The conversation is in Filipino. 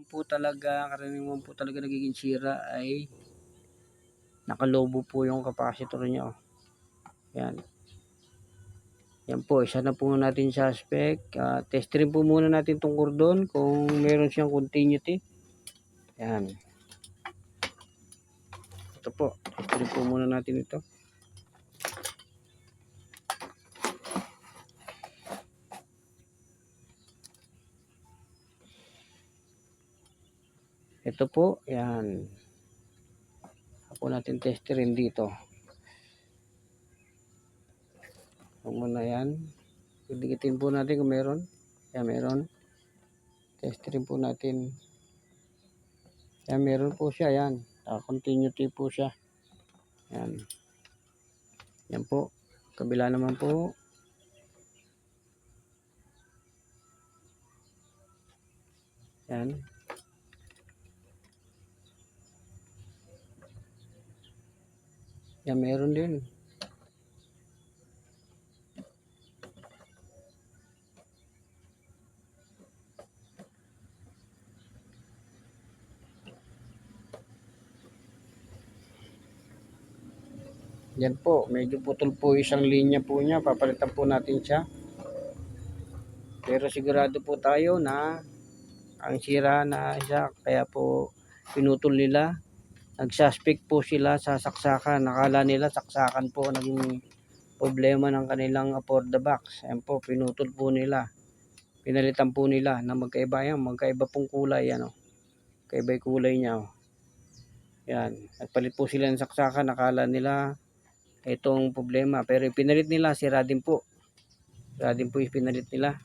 karaniwan po talaga nagiging sira ay nakalobo po yung capacitor niya. Yan. Yan po, isa na po natin suspect. Test rin po muna natin tong cordon kung meron siyang continuity. Yan. Ito po, test rin po muna natin ito. Ito po, yan. Ako natin testerin dito. Muna yan. Dikitin po natin kung meron. Yan, meron. Testerin po natin. Yan, meron po siya. Yan. Continuity po siya. Yan. Yan po. Kabila naman po. Yan. Yan, meron din. Yan po, medyo putol po isang linya po niya. Papalitan po natin siya. Pero sigurado po tayo na ang sira na siya. Kaya po pinutol nila. Nagsuspect po sila sa saksakan. Nakala nila saksakan po naging problema ng kanilang for the box. Ayan po, pinutol po nila. Pinalitan po nila na magkaiba yan. Magkaiba pong kulay. Ano? Magkaiba yung kulay niya. Oh. Yan. Nagpalit po sila ng saksakan. Nakala nila itong problema. Pero pinalit nila, sira din po. Sira din po yung pinalit nila.